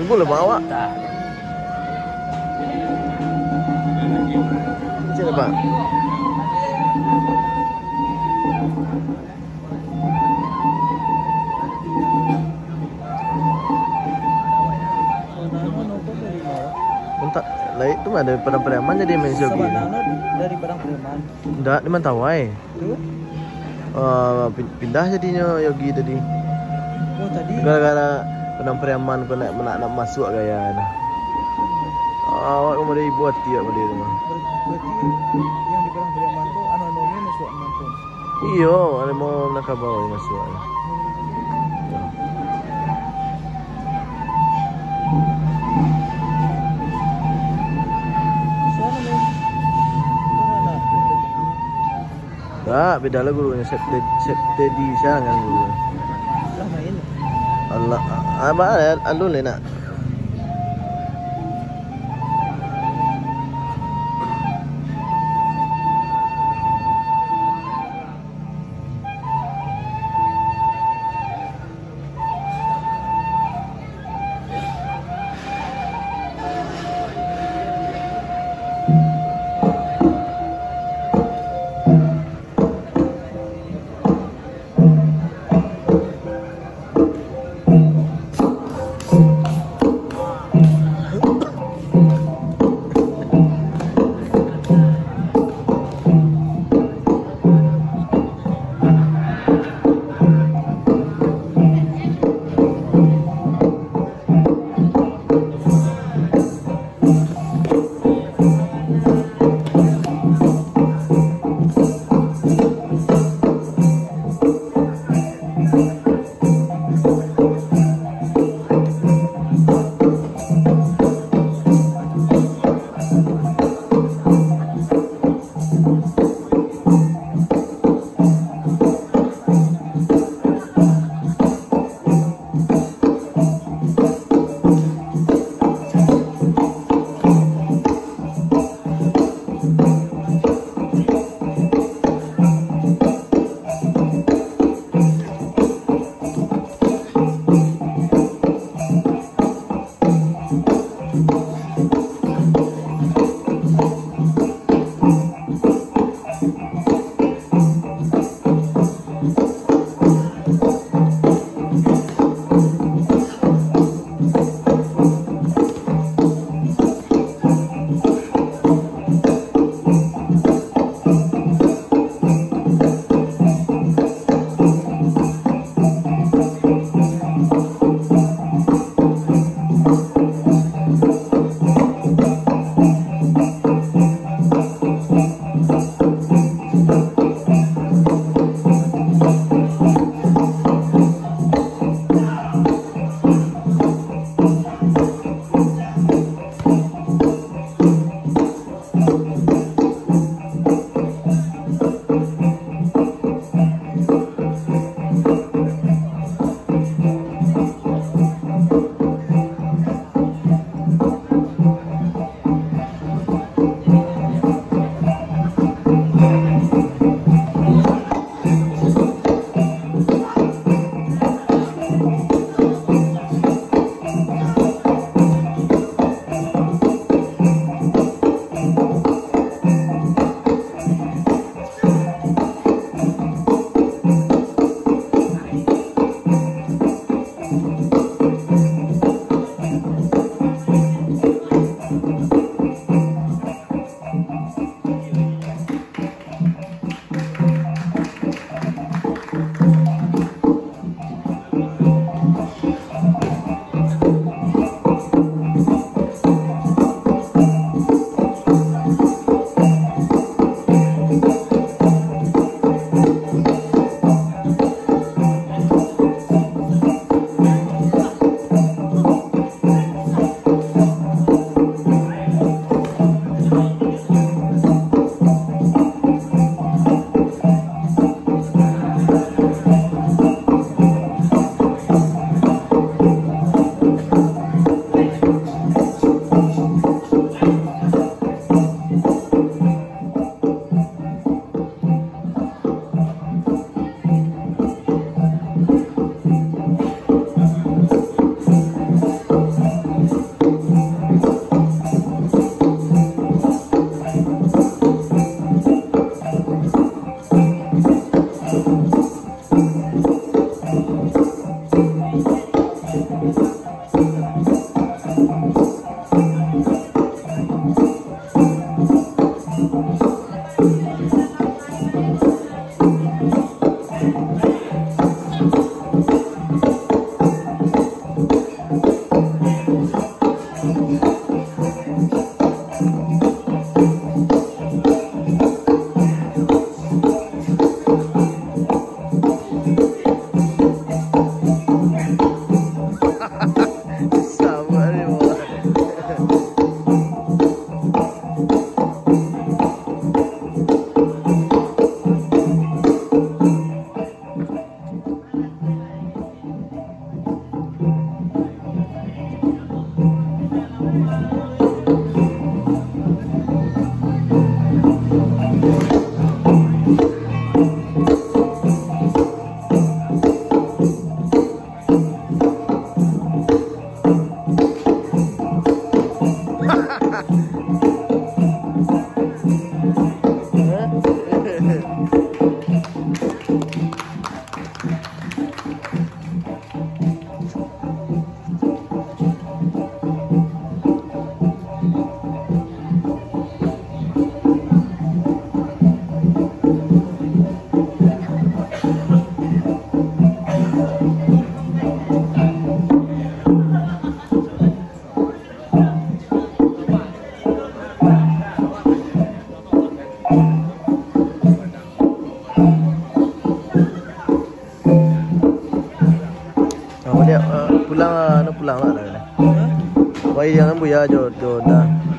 Tunggu lah bang awak. Tak. Macam mana bang? Bentar, lain tu ada Padang Pariaman jadi main jogi. Dari Padang Pariaman. Enggak, di Mentawai. Tu? Pindah jadinya yogi tadi. Oh tadi. Gara-gara Padang Pariaman kau nak masuk gaya dah. Awak kamu dari buat tiap pada tu mah. Berarti yang di Padang Pariaman tu anu ni masuk Lampung. Iyo, ada mau nak bawa masuk. Tak, beda lah gurunya. Septedi siang kan guru. Lah main. Allah, apa alun le nak. Pulang pulang lah dah. Wai yang buya jo dah.